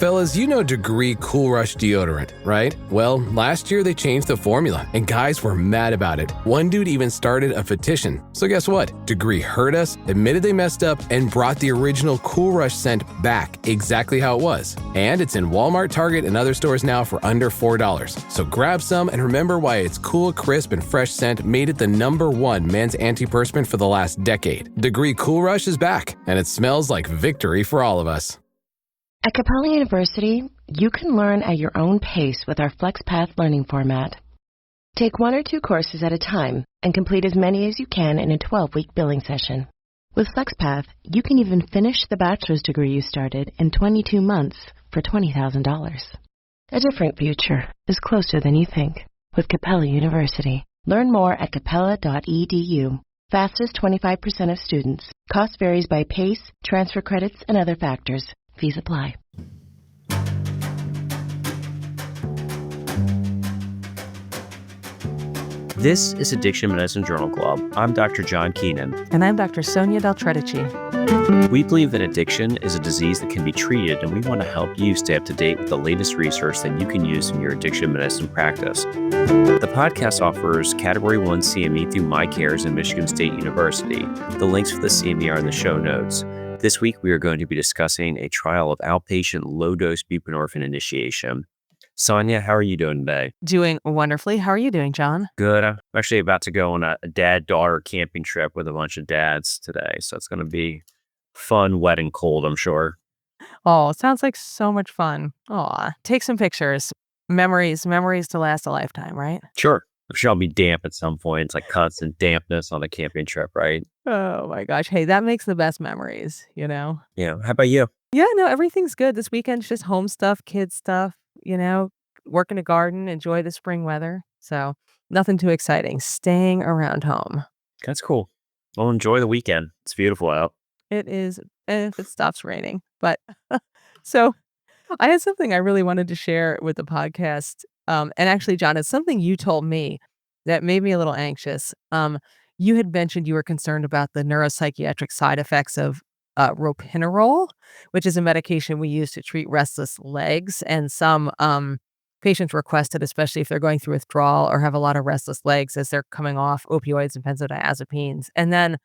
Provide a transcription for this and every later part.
Fellas, you know Degree Cool Rush deodorant, right? Well, last year they changed the formula, and guys were mad about it. One dude even started a petition. So guess what? Degree heard us, admitted they messed up, and brought the original Cool Rush scent back exactly how it was. And it's in Walmart, Target, and other stores now for under $4. So grab some and remember why its cool, crisp, and fresh scent made it the #1 men's antiperspirant for the last decade. Degree Cool Rush is back, and it smells like victory for all of us. At Capella University, you can learn at your own pace with our FlexPath learning format. Take 1 or 2 courses at a time and complete as many as you can in a 12-week billing session. With FlexPath, you can even finish the bachelor's degree you started in 22 months for $20,000. A different future is closer than you think with Capella University. Learn more at capella.edu. Fastest 25% of students. Cost varies by pace, transfer credits, and other factors. Fees apply. This is Addiction Medicine Journal Club. I'm Dr. John Keenan. And I'm Dr. Sonya Tredici. We believe that addiction is a disease that can be treated, and we want to help you stay up to date with the latest research that you can use in your addiction medicine practice. The podcast offers Category 1 CME through MyCares and Michigan State University. The links for the CME are in the show notes. This week, we are going to be discussing a trial of outpatient low-dose buprenorphine initiation. Sonya, how are you doing today? Doing wonderfully. How are you doing, John? Good. I'm actually about to go on a dad-daughter camping trip with a bunch of dads today, so it's going to be fun, wet, and cold, I'm sure. Oh, it sounds like so much fun. Aw, take some pictures. Memories to last a lifetime, right? Sure. I'm sure I'll be damp at some point. It's like constant dampness on a camping trip, right? Oh my gosh. Hey, that makes the best memories, you know? Yeah. How about you? Yeah, no, everything's good. This weekend's just home stuff, kids stuff, work in a garden, enjoy the spring weather. So nothing too exciting. Staying around home. That's cool. Well, enjoy the weekend. It's beautiful out. It is, if it stops raining. But so I had something I really wanted to share with the podcast. And actually, John, it's something you told me that made me a little anxious. You had mentioned you were concerned about the neuropsychiatric side effects of ropinerole, which is a medication we use to treat restless legs. And some patients request it, especially if they're going through withdrawal or have a lot of restless legs as they're coming off opioids and benzodiazepines. And then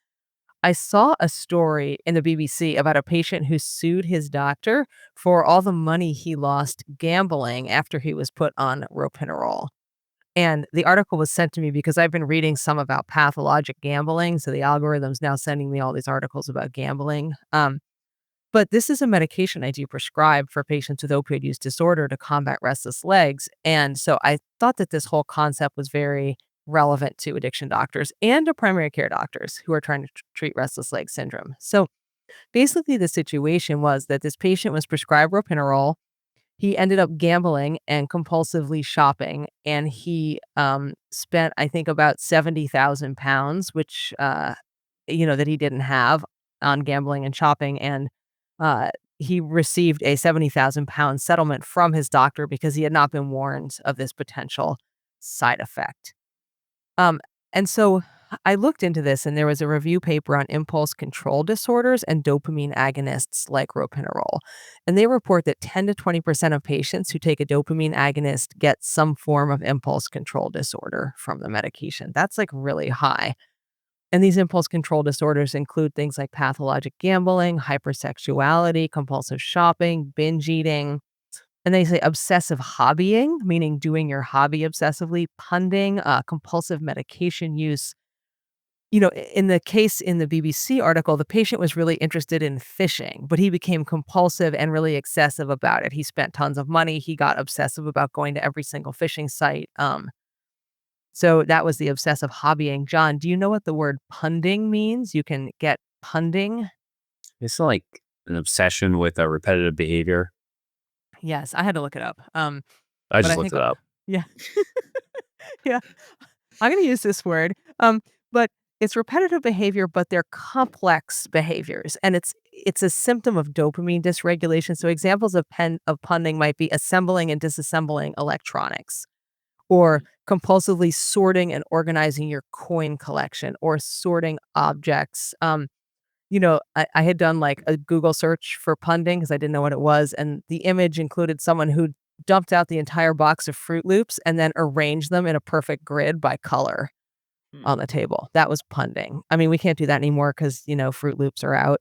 I saw a story in the BBC about a patient who sued his doctor for all the money he lost gambling after he was put on ropinerole. And the article was sent to me because I've been reading some about pathologic gambling. So the algorithm's now sending me all these articles about gambling. But this is a medication I do prescribe for patients with opioid use disorder to combat restless legs. And so I thought that this whole concept was very relevant to addiction doctors and to primary care doctors who are trying to treat restless leg syndrome. So basically the situation was that this patient was prescribed ropinerole. He ended up gambling and compulsively shopping, and he spent, I think, about 70,000 pounds, which, that he didn't have on gambling and shopping. And he received a 70,000 pound settlement from his doctor because he had not been warned of this potential side effect. And so I looked into this, and there was a review paper on impulse control disorders and dopamine agonists like ropinerole. And they report that 10 to 20% of patients who take a dopamine agonist get some form of impulse control disorder from the medication. That's like really high. And these impulse control disorders include things like pathologic gambling, hypersexuality, compulsive shopping, binge eating. And they say obsessive hobbying, meaning doing your hobby obsessively, punding, compulsive medication use. In the case in the BBC article, the patient was really interested in fishing, but he became compulsive and really excessive about it. He spent tons of money. He got obsessive about going to every single fishing site. So that was the obsessive hobbying. John, do you know what the word punding means? You can get punding. It's like an obsession with a repetitive behavior. Yes, I had to look it up. I just looked it up. Yeah. Yeah. I'm going to use this word. But it's repetitive behavior, but they're complex behaviors. And it's a symptom of dopamine dysregulation. So examples of punding might be assembling and disassembling electronics, or compulsively sorting and organizing your coin collection, or sorting objects. I had done like a Google search for punding because I didn't know what it was. And the image included someone who dumped out the entire box of Fruit Loops and then arranged them in a perfect grid by color on the table. That was punding. I mean, we can't do that anymore because, Fruit Loops are out.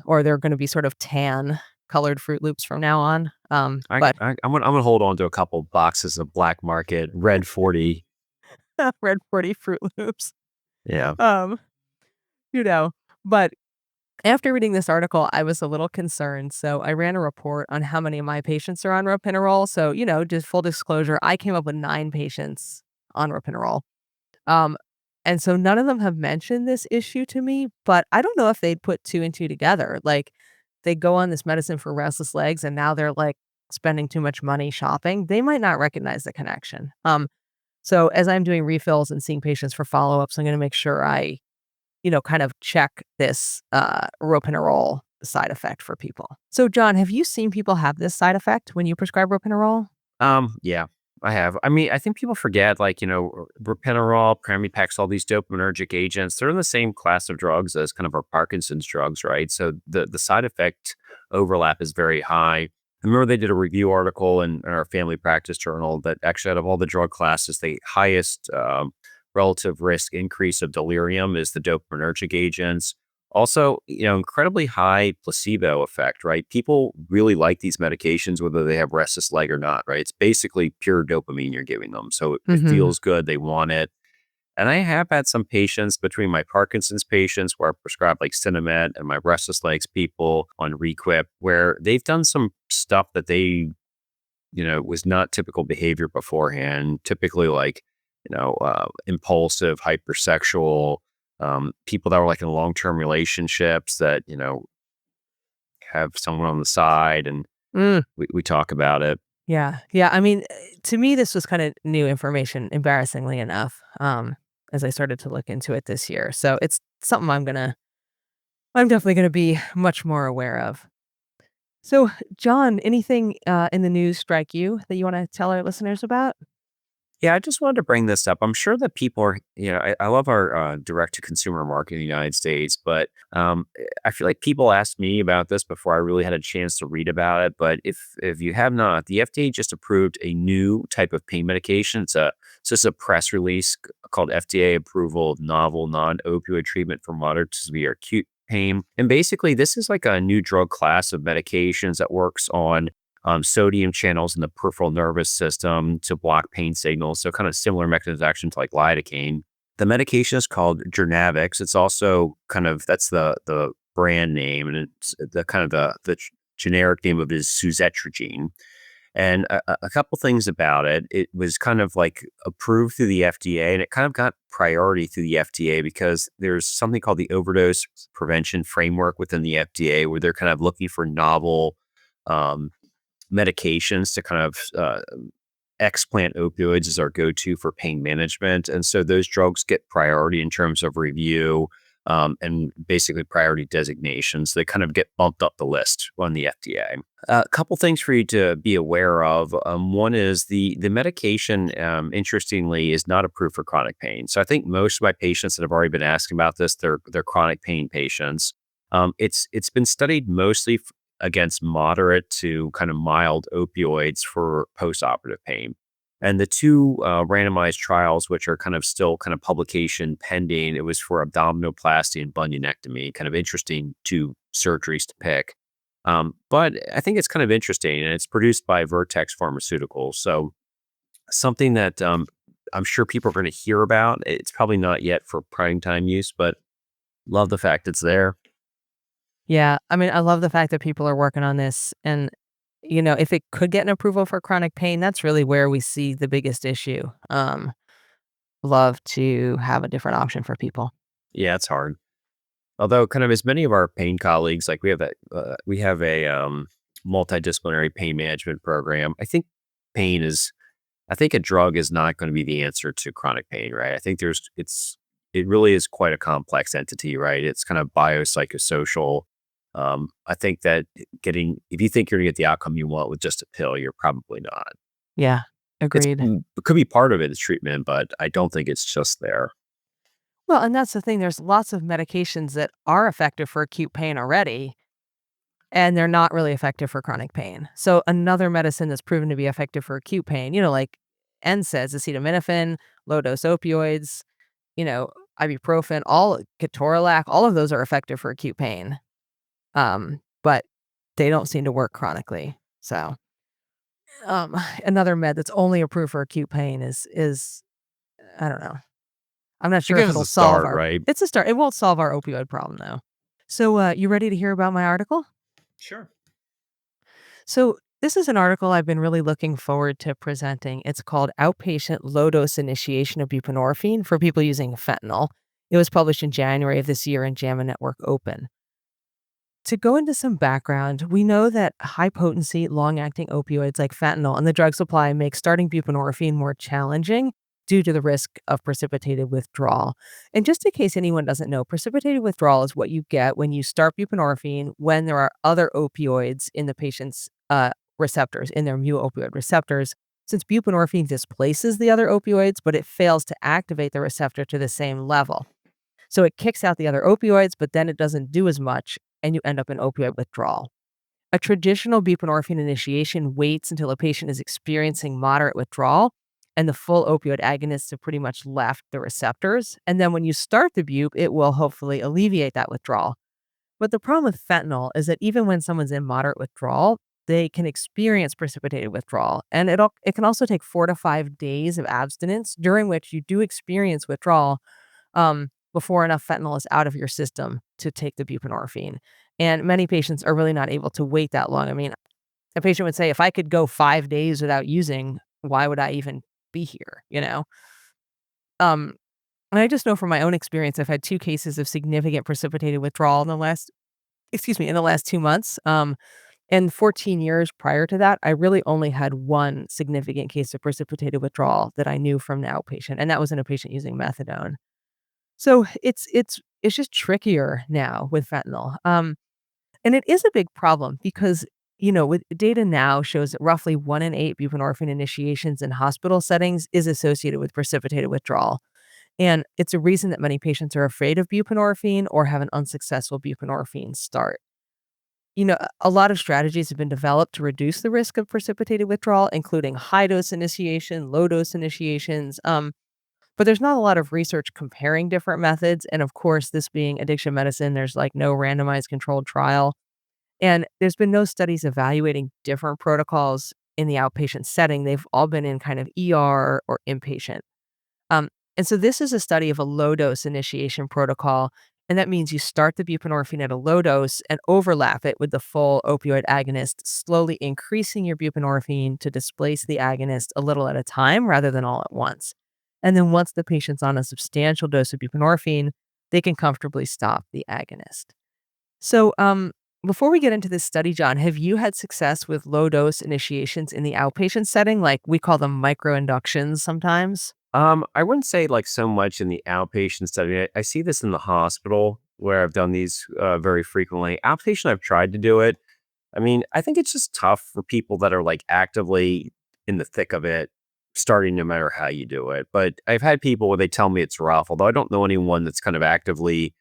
Or they're going to be sort of tan colored Fruit Loops from now on. But I'm gonna hold on to a couple boxes of black market red 40. red 40 Fruit Loops. Yeah. Um, but after reading this article, I was a little concerned. So I ran a report on how many of my patients are on ropinerole. So, just full disclosure, I came up with 9 patients on ropinerole. And so none of them have mentioned this issue to me, but I don't know if they'd put 2 and 2 together. Like they go on this medicine for restless legs and now they're like spending too much money shopping. They might not recognize the connection. So as I'm doing refills and seeing patients for follow-ups, I'm going to make sure I, kind of check this ropinerole side effect for people. So John, have you seen people have this side effect when you prescribe ropinerole? Yeah, I have. I mean, I think people forget, like, propranolol, Pramipexole, all these dopaminergic agents, they're in the same class of drugs as kind of our Parkinson's drugs, right? So the side effect overlap is very high. I remember they did a review article in our family practice journal that actually out of all the drug classes, the highest relative risk increase of delirium is the dopaminergic agents. Also, incredibly high placebo effect, right? People really like these medications, whether they have restless leg or not, right? It's basically pure dopamine you're giving them. So it feels good. They want it. And I have had some patients between my Parkinson's patients where I prescribe like Cinemet and my restless legs people on Requip, where they've done some stuff that they, was not typical behavior beforehand, typically like, impulsive, hypersexual, people that were like in long-term relationships that, have someone on the side and we talk about it. Yeah. Yeah. I mean, to me, this was kind of new information, embarrassingly enough, as I started to look into it this year. So it's something I'm definitely going to be much more aware of. So, John, anything in the news strike you that you want to tell our listeners about? Yeah, I just wanted to bring this up. I'm sure that people are, I love our direct to consumer market in the United States, but I feel like people asked me about this before I really had a chance to read about it. But if you have not, the FDA just approved a new type of pain medication. It's just a press release called FDA approval of novel non-opioid treatment for moderate to severe acute pain. And basically, this is like a new drug class of medications that works on sodium channels in the peripheral nervous system to block pain signals. So kind of similar mechanism of action to like lidocaine. The medication is called Jernavix. It's also that's the brand name, and it's the generic name of it is Suzetrigine. And a couple things about it. It was kind of like approved through the FDA, and it kind of got priority through the FDA because there's something called the overdose prevention framework within the FDA, where they're kind of looking for novel medications to kind of explant opioids is our go-to for pain management. And so those drugs get priority in terms of review and basically priority designations. They kind of get bumped up the list on the FDA. A couple things for you to be aware of. One is the medication, interestingly, is not approved for chronic pain. So I think most of my patients that have already been asking about this, they're chronic pain patients. It's been studied mostly against moderate to kind of mild opioids for postoperative pain. And the 2 randomized trials, which are kind of still kind of publication pending, it was for abdominoplasty and bunionectomy, kind of interesting 2 surgeries to pick. But I think it's kind of interesting, and it's produced by Vertex Pharmaceuticals. So something that I'm sure people are going to hear about. It's probably not yet for prime time use, but love the fact it's there. Yeah. I mean, I love the fact that people are working on this. And, if it could get an approval for chronic pain, that's really where we see the biggest issue. Love to have a different option for people. Yeah, it's hard. Although kind of as many of our pain colleagues, like we have a multidisciplinary pain management program. I think a drug is not going to be the answer to chronic pain, right? I think it really is quite a complex entity, right? It's kind of biopsychosocial. I think that if you think you're going to get the outcome you want with just a pill, you're probably not. Yeah, agreed. It could be part of it is treatment, but I don't think it's just there. Well, and that's the thing. There's lots of medications that are effective for acute pain already, and they're not really effective for chronic pain. So another medicine that's proven to be effective for acute pain, like NSAIDs, acetaminophen, low-dose opioids, you know, ibuprofen, all ketorolac, all of those are effective for acute pain. But they don't seem to work chronically. So, another med that's only approved for acute pain is I don't know. I'm not It sure if gives us it'll a solve start, our right? it's a start. It won't solve our opioid problem though. So, you ready to hear about my article? Sure. So, this is an article I've been really looking forward to presenting. It's called Outpatient Low Dose Initiation of Buprenorphine for People Using Fentanyl. It was published in January of this year in JAMA Network Open. To go into some background, we know that high potency, long acting opioids like fentanyl and the drug supply make starting buprenorphine more challenging due to the risk of precipitated withdrawal. And just in case anyone doesn't know, precipitated withdrawal is what you get when you start buprenorphine when there are other opioids in the patient's receptors, in their mu opioid receptors. Since buprenorphine displaces the other opioids, but it fails to activate the receptor to the same level. So it kicks out the other opioids, but then it doesn't do as much, and you end up in opioid withdrawal. A traditional buprenorphine initiation waits until a patient is experiencing moderate withdrawal and the full opioid agonists have pretty much left the receptors. And then when you start the bupe, it will hopefully alleviate that withdrawal. But the problem with fentanyl is that even when someone's in moderate withdrawal, they can experience precipitated withdrawal. And it can also take 4 to 5 days of abstinence during which you do experience withdrawal before enough fentanyl is out of your system to take the buprenorphine. And many patients are really not able to wait that long. I mean, a patient would say, if I could go 5 days without using, why would I even be here? And I just know from my own experience, I've had 2 cases of significant precipitated withdrawal in the last 2 months. And 14 years prior to that, I really only had one significant case of precipitated withdrawal that I knew from an outpatient, and that was in a patient using methadone. So it's just trickier now with fentanyl. And it is a big problem because, with data now shows that roughly 1 in 8 buprenorphine initiations in hospital settings is associated with precipitated withdrawal. And it's a reason that many patients are afraid of buprenorphine or have an unsuccessful buprenorphine start. A lot of strategies have been developed to reduce the risk of precipitated withdrawal, including high dose initiation, low dose initiations. But there's not a lot of research comparing different methods. And of course, this being addiction medicine, there's like no randomized controlled trial. And there's been no studies evaluating different protocols in the outpatient setting. They've all been in kind of ER or inpatient. Um, and so this is a study of a low dose initiation protocol. And that means you start the buprenorphine at a low dose and overlap it with the full opioid agonist, slowly increasing your buprenorphine to displace the agonist a little at a time rather than all at once. And then once the patient's on a substantial dose of buprenorphine, they can comfortably stop the agonist. So, before we get into this study, John, have you had success with low dose initiations in the outpatient setting? Like we call them micro-inductions sometimes. I wouldn't say like so much in the outpatient setting. I see this in the hospital where I've done these very frequently. Outpatient, I've tried to do it. I mean, I think it's just tough for people that are like actively in the thick of it, starting no matter how you do it. But I've had people where they tell me it's rough, although I don't know anyone that's kind of actively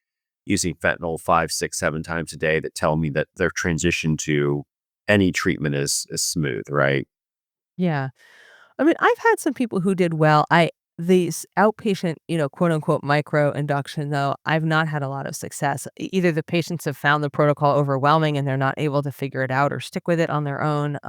using fentanyl 5, 6, 7 times a day that tell me that their transition to any treatment is smooth, right? Yeah. I mean, I've had some people who did well. These outpatient, quote unquote micro induction though, I've not had a lot of success. Either the patients have found the protocol overwhelming and they're not able to figure it out or stick with it on their own.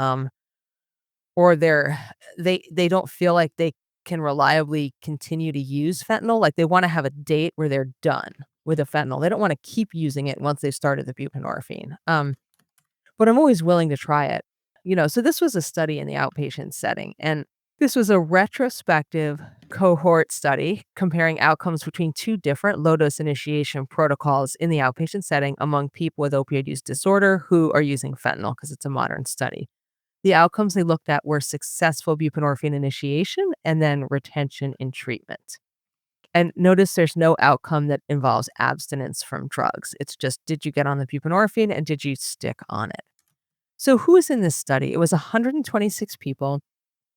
Or they don't feel like they can reliably continue to use fentanyl. Like they want to have a date where they're done with the fentanyl. They don't want to keep using it once they've started the buprenorphine. But I'm always willing to try it. So this was a study in the outpatient setting, and this was a retrospective cohort study comparing outcomes between 2 different low-dose initiation protocols in the outpatient setting among people with opioid use disorder who are using fentanyl because it's a modern study. The outcomes they looked at were successful buprenorphine initiation and then retention in treatment. And notice there's no outcome that involves abstinence from drugs. It's just, did you get on the buprenorphine and did you stick on it? So who was in this study? It was 126 people.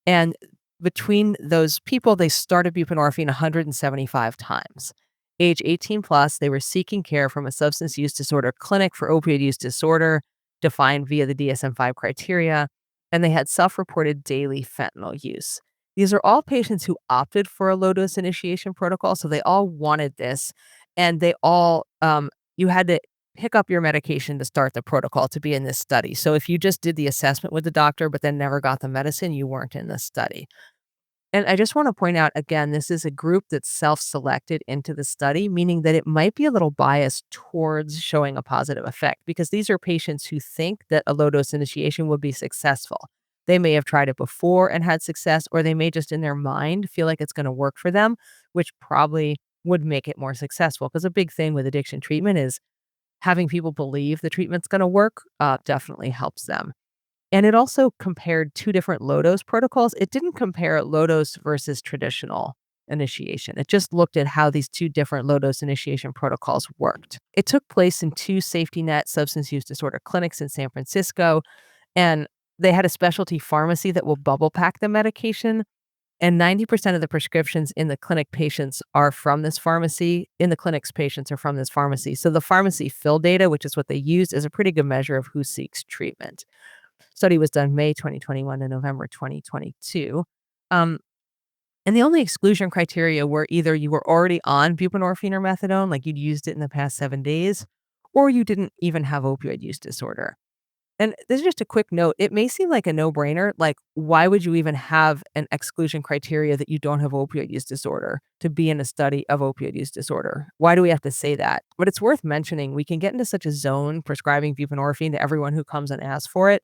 And between those people, they started buprenorphine 175 times. age 18 plus. They were seeking care from a substance use disorder clinic for opioid use disorder, defined via the DSM-5 criteria, and they had self-reported daily fentanyl use. These are all patients who opted for a low-dose initiation protocol, so they all wanted this, and they all you had to pick up your medication to start the protocol to be in this study. So if you just did the assessment with the doctor but then never got the medicine, you weren't in the study. And I just want to point out again, this is a group that's self-selected into the study, meaning that it might be a little biased towards showing a positive effect because these are patients who think that a low dose initiation would be successful. They may have tried it before and had success, or they may just in their mind feel like it's going to work for them, which probably would make it more successful. Because a big thing with addiction treatment is having people believe the treatment's going to work definitely helps them. And it also compared two different low-dose protocols. It didn't compare low-dose versus traditional initiation. It just looked at how these two different low-dose initiation protocols worked. It took place in two safety net substance use disorder clinics in San Francisco, and they had a specialty pharmacy that will bubble pack the medication. And 90% of the prescriptions in the clinic patients are from this pharmacy. In the clinics, patients are from this pharmacy. So the pharmacy fill data, which is what they used, is a pretty good measure of who seeks treatment. Study was done May 2021 to November 2022. And the only exclusion criteria were either you were already on buprenorphine or methadone, like you'd used it in the past 7 days, or you didn't even have opioid use disorder. And this is just a quick note. It may seem like a no-brainer. Like, why would you even have an exclusion criteria that you don't have opioid use disorder to be in a study of opioid use disorder? Why do we have to say that? But it's worth mentioning. We can get into such a zone prescribing buprenorphine to everyone who comes and asks for it.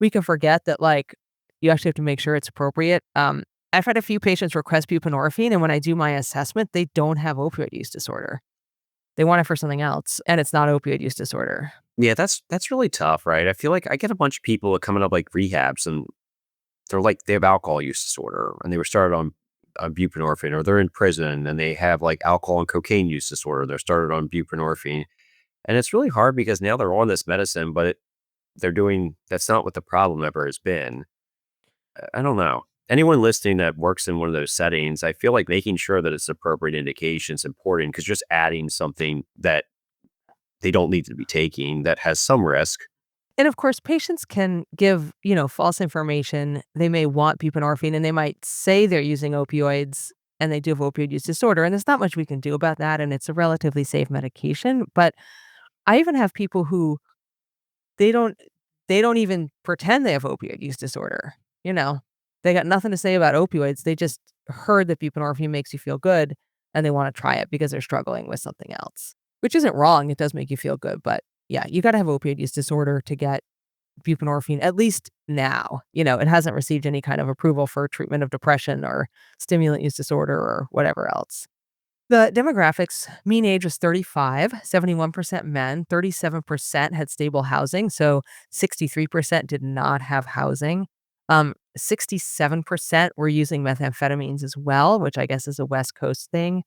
We can forget that, like, you actually have to make sure it's appropriate. I've had a few patients request buprenorphine, and when I do my assessment, they don't have opioid use disorder. They want it for something else, and it's not opioid use disorder. Yeah, that's really tough, right? I feel like I get a bunch of people coming up like rehabs, and they're like they have alcohol use disorder, and they were started on buprenorphine, or they're in prison and they have like alcohol and cocaine use disorder. They're started on buprenorphine, and it's really hard because now they're on this medicine, but they're doing that's not what the problem ever has been. I don't know. Anyone listening that works in one of those settings, I feel like making sure that it's appropriate indication is important because just adding something that they don't need to be taking that has some risk. And of course, patients can give, false information. They may want buprenorphine and they might say they're using opioids and they do have opioid use disorder. And there's not much we can do about that. And it's a relatively safe medication. But I even have people who they don't they don't even pretend they have opioid use disorder. You know, they got nothing to say about opioids. They just heard that buprenorphine makes you feel good and they want to try it because they're struggling with something else, which isn't wrong. It does make you feel good. But yeah, you got to have opioid use disorder to get buprenorphine, at least now. It hasn't received any kind of approval for treatment of depression or stimulant use disorder or whatever else. The demographics, mean age was 35, 71% men, 37% had stable housing, so 63% did not have housing. 67% were using methamphetamines as well, which I guess is a West Coast thing.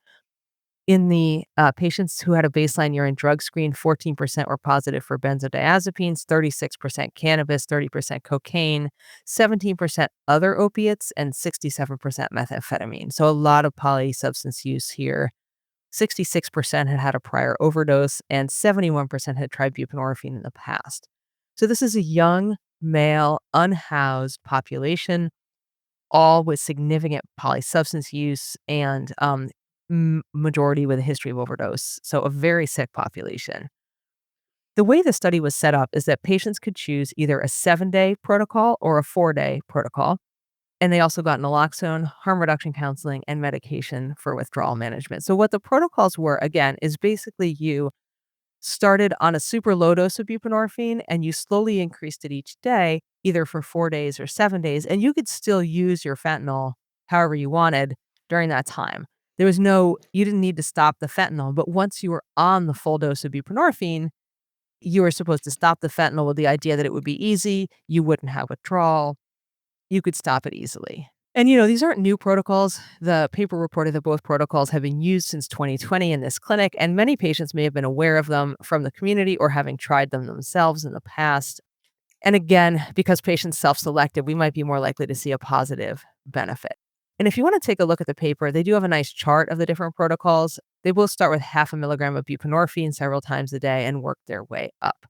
In the patients who had a baseline urine drug screen, 14% were positive for benzodiazepines, 36% cannabis, 30% cocaine, 17% other opiates, and 67% methamphetamine. So a lot of polysubstance use here. 66% had had a prior overdose, and 71% had tried buprenorphine in the past. So this is a young, male, unhoused population, all with significant polysubstance use and majority with a history of overdose. So a very sick population. The way the study was set up is that patients could choose either a 7-day protocol or a 4-day protocol. And they also got naloxone, harm reduction counseling, and medication for withdrawal management. So what the protocols were, again, is basically you started on a super low dose of buprenorphine and you slowly increased it each day, either for 4 days or 7 days. And you could still use your fentanyl however you wanted during that time. You didn't need to stop the fentanyl, but once you were on the full dose of buprenorphine, you were supposed to stop the fentanyl with the idea that it would be easy, you wouldn't have withdrawal, you could stop it easily. And these aren't new protocols. The paper reported that both protocols have been used since 2020 in this clinic, and many patients may have been aware of them from the community or having tried them themselves in the past. And again, because patients self-selected, we might be more likely to see a positive benefit. And if you want to take a look at the paper, they do have a nice chart of the different protocols. They will start with 0.5 milligram of buprenorphine several times a day and work their way up.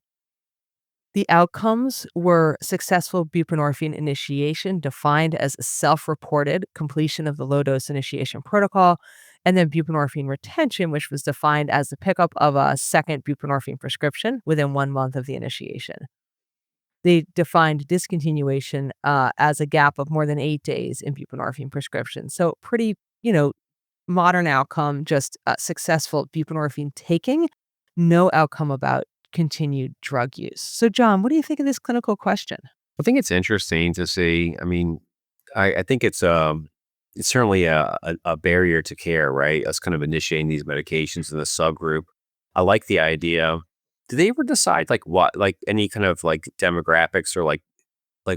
The outcomes were successful buprenorphine initiation, defined as self-reported completion of the low-dose initiation protocol, and then buprenorphine retention, which was defined as the pickup of a second buprenorphine prescription within 1 month of the initiation. They defined discontinuation as a gap of more than 8 days in buprenorphine prescription. So pretty, modern outcome, just successful buprenorphine taking, no outcome about continued drug use. So, John, what do you think of this clinical question? I think it's interesting to see. I mean, I think it's certainly a barrier to care, right? Us kind of initiating these medications in the subgroup. I like the idea. Do they ever decide like any kind of like demographics or like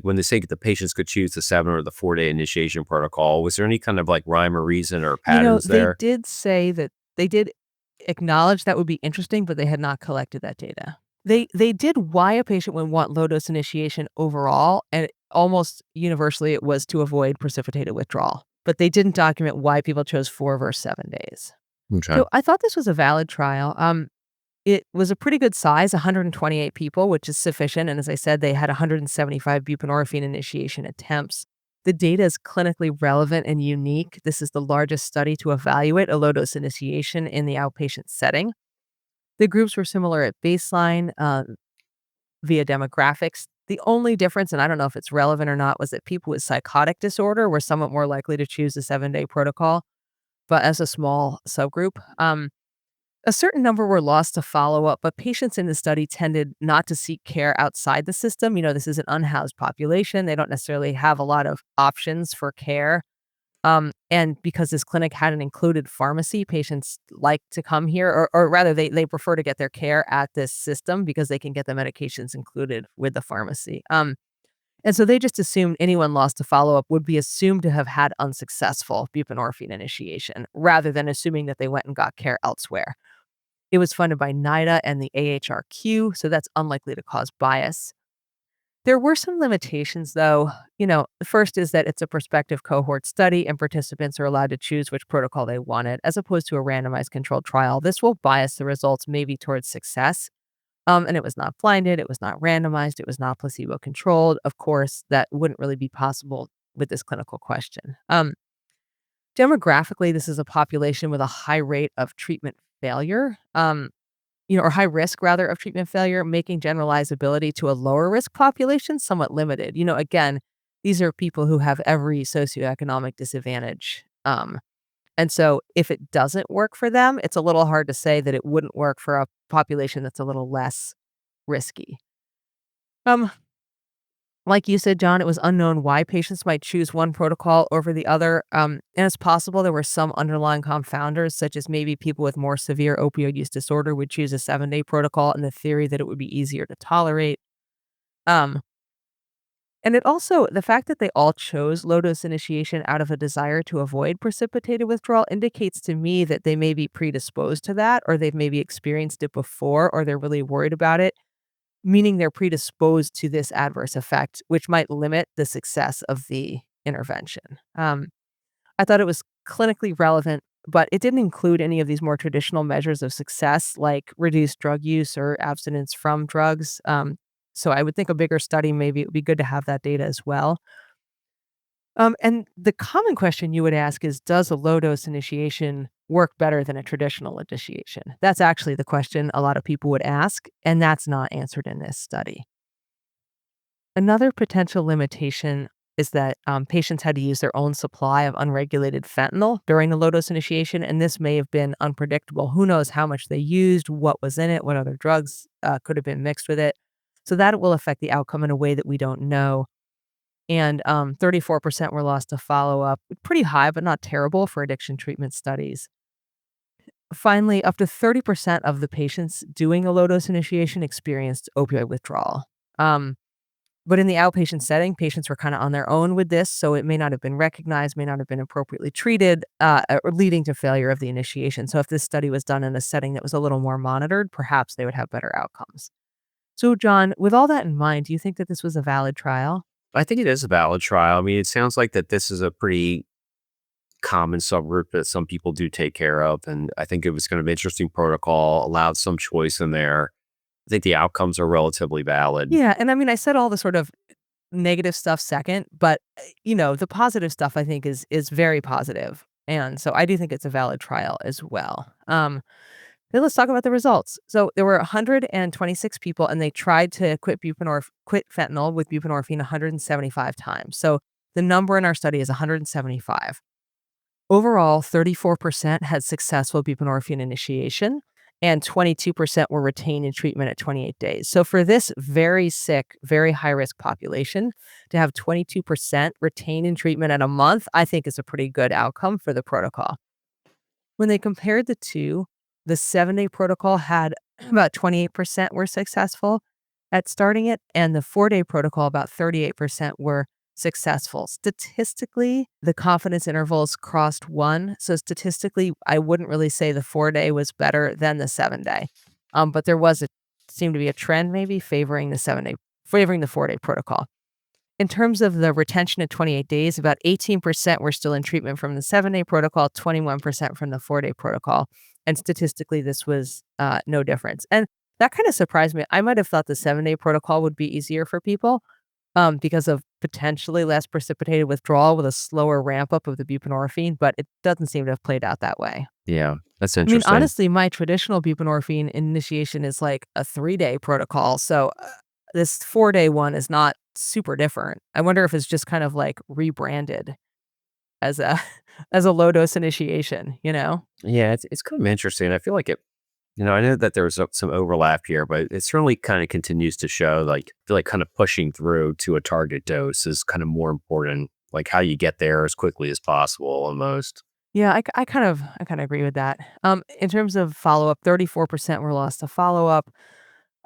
when they say the patients could choose the 7 or the 4-day initiation protocol? Was there any kind of like rhyme or reason or patterns there? They did say that they did acknowledge that would be interesting, but they had not collected that data. They did why a patient would want low dose initiation overall, and almost universally it was to avoid precipitated withdrawal. But they didn't document why people chose 4 versus 7 days. Okay. So I thought this was a valid trial. It was a pretty good size, 128 people, which is sufficient. And as I said, they had 175 buprenorphine initiation attempts. The data is clinically relevant and unique. This is the largest study to evaluate a low-dose initiation in the outpatient setting. The groups were similar at baseline via demographics. The only difference, and I don't know if it's relevant or not, was that people with psychotic disorder were somewhat more likely to choose the 7-day protocol, but as a small subgroup. A certain number were lost to follow-up, but patients in the study tended not to seek care outside the system. This is an unhoused population. They don't necessarily have a lot of options for care. And because this clinic had an included pharmacy, patients like to come here, or rather, they prefer to get their care at this system because they can get the medications included with the pharmacy. And so they just assumed anyone lost to follow-up would be assumed to have had unsuccessful buprenorphine initiation, rather than assuming that they went and got care elsewhere. It was funded by NIDA and the AHRQ, so that's unlikely to cause bias. There were some limitations, though. The first is that it's a prospective cohort study, and participants are allowed to choose which protocol they wanted, as opposed to a randomized controlled trial. This will bias the results maybe towards success. And it was not blinded, it was not randomized, it was not placebo-controlled. Of course, that wouldn't really be possible with this clinical question. Demographically, this is a population with a high rate of treatment failure, or high risk rather of treatment failure, making generalizability to a lower risk population somewhat limited. Again, these are people who have every socioeconomic disadvantage. And so if it doesn't work for them, it's a little hard to say that it wouldn't work for a population that's a little less risky. Like you said, John, it was unknown why patients might choose one protocol over the other. And it's possible there were some underlying confounders, such as maybe people with more severe opioid use disorder would choose a 7-day protocol in the theory that it would be easier to tolerate. And it also, the fact that they all chose low-dose initiation out of a desire to avoid precipitated withdrawal indicates to me that they may be predisposed to that, or they've maybe experienced it before, or they're really worried about it, meaning they're predisposed to this adverse effect, which might limit the success of the intervention. I thought it was clinically relevant, but it didn't include any of these more traditional measures of success, like reduced drug use or abstinence from drugs. So I would think a bigger study, maybe it would be good to have that data as well. And the common question you would ask is, does a low-dose initiation work better than a traditional initiation? That's actually the question a lot of people would ask, and that's not answered in this study. Another potential limitation is that patients had to use their own supply of unregulated fentanyl during the low-dose initiation, and this may have been unpredictable. Who knows how much they used, what was in it, what other drugs could have been mixed with it. So that will affect the outcome in a way that we don't know. And 34% were lost to follow-up. Pretty high, but not terrible for addiction treatment studies. Finally, up to 30% of the patients doing a low-dose initiation experienced opioid withdrawal. But in the outpatient setting, patients were kind of on their own with this, so it may not have been recognized, may not have been appropriately treated, or leading to failure of the initiation. So if this study was done in a setting that was a little more monitored, perhaps they would have better outcomes. So, John, with all that in mind, do you think that this was a valid trial? I think it is a valid trial. I mean, it sounds like that this is a pretty common subgroup that some people do take care of. And I think it was kind of an interesting protocol, allowed some choice in there. I think the outcomes are relatively valid. Yeah, and I mean, I said all the sort of negative stuff second, but the positive stuff I think is very positive, and so I do think it's a valid trial as well. Then let's talk about the results. So there were 126 people, and they tried to quit fentanyl with buprenorphine 175 times. So the number in our study is 175. Overall, 34% had successful buprenorphine initiation, and 22% were retained in treatment at 28 days. So for this very sick, very high-risk population, to have 22% retained in treatment at a month, I think is a pretty good outcome for the protocol. When they compared the two, the 7-day protocol had about 28% were successful at starting it, and the 4-day protocol, about 38% were successful. Statistically, the confidence intervals crossed 1. So statistically, I wouldn't really say the 4-day was better than the 7-day. But there seemed to be a trend maybe favoring the 4-day protocol. In terms of the retention at 28 days, about 18% were still in treatment from the 7-day protocol, 21% from the 4-day protocol. And statistically, this was no difference. And that kind of surprised me. I might have thought the 7-day protocol would be easier for people because of potentially less precipitated withdrawal with a slower ramp up of the buprenorphine, but it doesn't seem to have played out that way. Yeah, that's I mean, interesting. honestly, my traditional buprenorphine initiation is like a 3-day protocol. So this 4-day one is not super different. I wonder if it's just kind of like rebranded as a as a low dose initiation, Yeah, it's kind of interesting. I feel like I know that there's some overlap here, but it certainly kind of continues to show like, I feel like kind of pushing through to a target dose is kind of more important, like how you get there as quickly as possible almost. Yeah, I kind of agree with that. In terms of follow up, 34% were lost to follow up.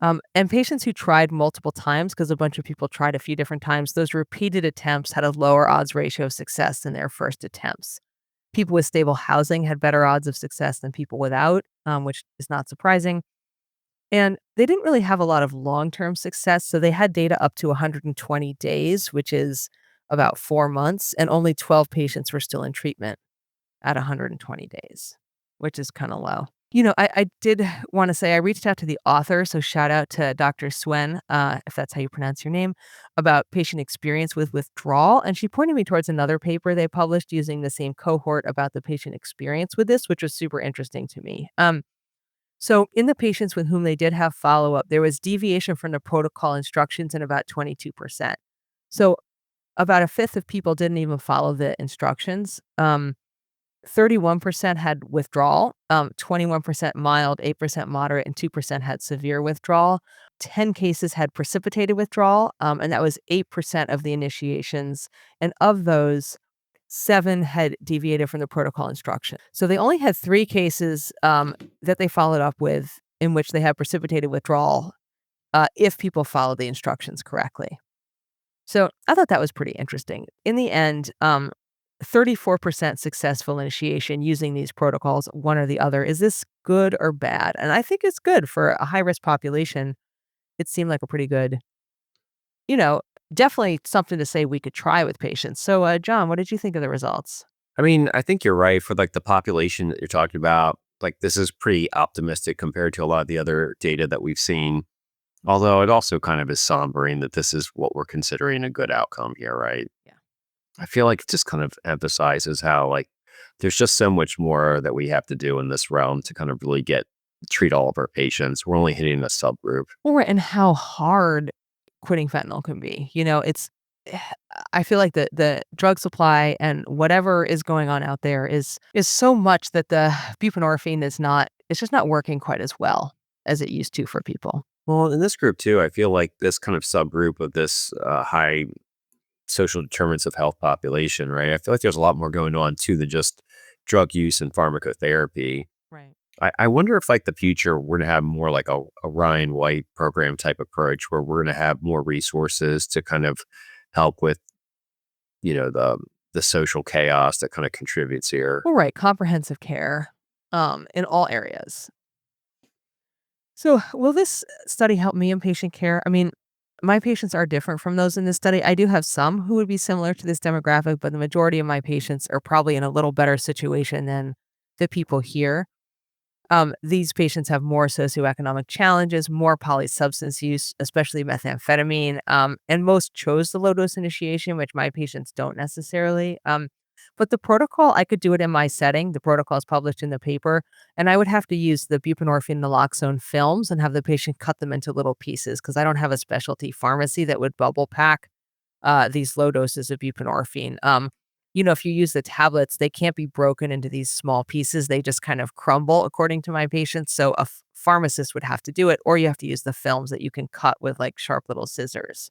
And patients who tried multiple times, because a bunch of people tried a few different times, those repeated attempts had a lower odds ratio of success than their first attempts. People with stable housing had better odds of success than people without, which is not surprising. And they didn't really have a lot of long-term success. So they had data up to 120 days, which is about 4 months, and only 12 patients were still in treatment at 120 days, which is kind of low. I did want to say I reached out to the author, so shout out to Dr. Swen, if that's how you pronounce your name, about patient experience with withdrawal. And she pointed me towards another paper they published using the same cohort about the patient experience with this, which was super interesting to me. So in the patients with whom they did have follow-up, there was deviation from the protocol instructions in about 22%. So about a fifth of people didn't even follow the instructions. 31% had withdrawal, 21% mild, 8% moderate, and 2% had severe withdrawal. 10 cases had precipitated withdrawal, and that was 8% of the initiations. And of those, 7 had deviated from the protocol instruction. So they only had 3 cases that they followed up with in which they had precipitated withdrawal if people followed the instructions correctly. So I thought that was pretty interesting. In the end, 34% successful initiation using these protocols, one or the other. Is this good or bad? And I think it's good for a high-risk population. It seemed like a pretty good, definitely something to say we could try with patients. So, John, what did you think of the results? I mean, I think you're right for like the population that you're talking about. Like this is pretty optimistic compared to a lot of the other data that we've seen. Although it also kind of is sombering that this is what we're considering a good outcome here, right? Yeah. I feel like it just kind of emphasizes how like there's just so much more that we have to do in this realm to kind of really treat all of our patients. We're only hitting a subgroup. Well, right, and how hard quitting fentanyl can be. I feel like the drug supply and whatever is going on out there is so much that the buprenorphine it's just not working quite as well as it used to for people. Well, in this group too, I feel like this kind of subgroup of this high social determinants of health population, right? I feel like there's a lot more going on too than just drug use and pharmacotherapy. Right. I wonder if like the future, we're going to have more like a Ryan White program type approach where we're going to have more resources to kind of help with, the social chaos that kind of contributes here. Well, right. Comprehensive care in all areas. So will this study help me in patient care? I mean, my patients are different from those in this study. I do have some who would be similar to this demographic, but the majority of my patients are probably in a little better situation than the people here. These patients have more socioeconomic challenges, more polysubstance use, especially methamphetamine, and most chose the low dose initiation, which my patients don't necessarily. But the protocol, I could do it in my setting. The protocol is published in the paper, and I would have to use the buprenorphine naloxone films and have the patient cut them into little pieces because I don't have a specialty pharmacy that would bubble pack these low doses of buprenorphine. If you use the tablets, they can't be broken into these small pieces. They just kind of crumble, according to my patients. So a pharmacist would have to do it, or you have to use the films that you can cut with like sharp little scissors.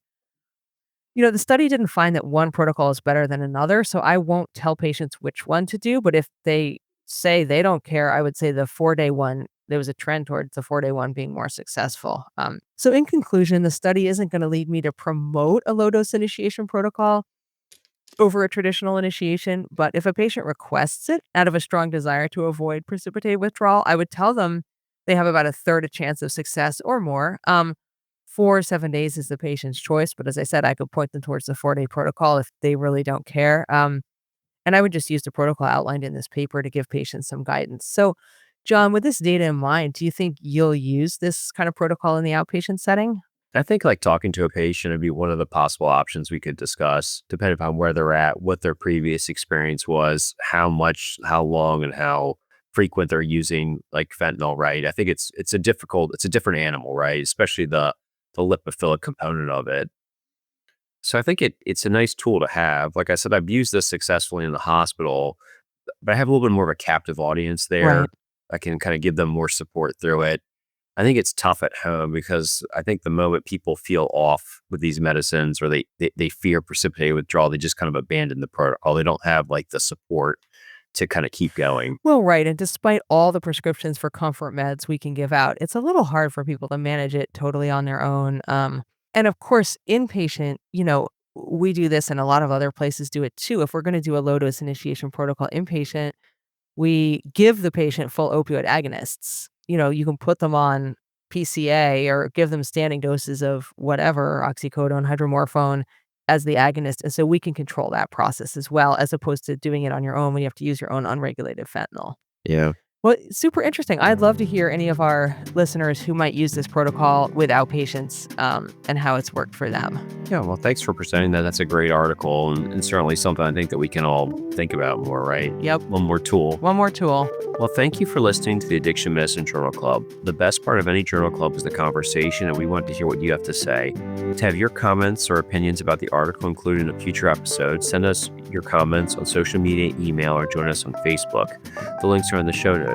The study didn't find that one protocol is better than another, so I won't tell patients which one to do. But if they say they don't care, I would say the 4-day one, there was a trend towards the 4-day one being more successful. So in conclusion, the study isn't going to lead me to promote a low dose initiation protocol over a traditional initiation, but if a patient requests it out of a strong desire to avoid precipitated withdrawal, I would tell them they have about a third a chance of success or more. 4 or 7 days is the patient's choice, but as I said, I could point them towards the 4-day protocol if they really don't care. And I would just use the protocol outlined in this paper to give patients some guidance. So, John, with this data in mind, do you think you'll use this kind of protocol in the outpatient setting? I think like talking to a patient would be one of the possible options we could discuss, depending upon where they're at, what their previous experience was, how much, how long, and how frequent they're using like fentanyl, right? I think it's a different animal, right? Especially the lipophilic component of it. So I think it's a nice tool to have. Like I said, I've used this successfully in the hospital, but I have a little bit more of a captive audience there. Right. I can kind of give them more support through it. I think it's tough at home because I think the moment people feel off with these medicines or they fear precipitated withdrawal, they just kind of abandon the protocol. They don't have like the support to kind of keep going. Well, right. And despite all the prescriptions for comfort meds we can give out, it's a little hard for people to manage it totally on their own. And of course, inpatient, we do this and a lot of other places do it too. If we're going to do a low dose initiation protocol inpatient, we give the patient full opioid agonists. You can put them on PCA or give them standing doses of whatever, oxycodone, hydromorphone as the agonist. And so we can control that process as well, as opposed to doing it on your own when you have to use your own unregulated fentanyl. Yeah. Well, super interesting. I'd love to hear any of our listeners who might use this protocol with outpatients and how it's worked for them. Yeah. Well, thanks for presenting that. That's a great article and certainly something I think that we can all think about more, right? Yep. One more tool. One more tool. Well, thank you for listening to the Addiction Medicine Journal Club. The best part of any journal club is the conversation, and we want to hear what you have to say. To have your comments or opinions about the article included in a future episode, send us your comments on social media, email, or join us on Facebook. The links are in the show notes.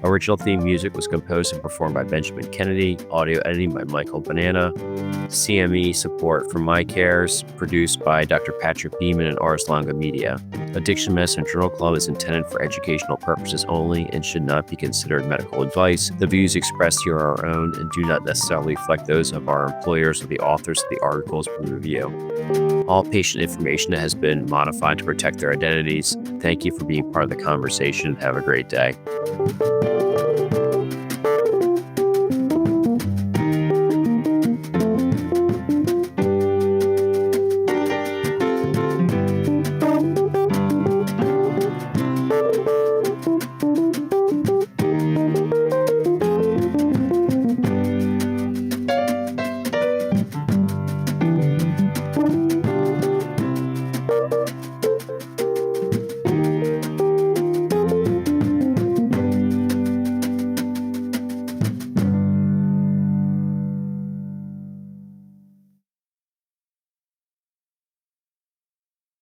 Original theme music was composed and performed by Benjamin Kennedy, audio editing by Michael Bonanno, CME support from MyCares, produced by Dr. Patrick Beeman and Ars Longa Media. Addiction Medicine Journal Club is intended for educational purposes only and should not be considered medical advice. The views expressed here are our own and do not necessarily reflect those of our employers or the authors of the articles we review. All patient information has been modified to protect their identities. Thank you for being part of the conversation. Have a great day.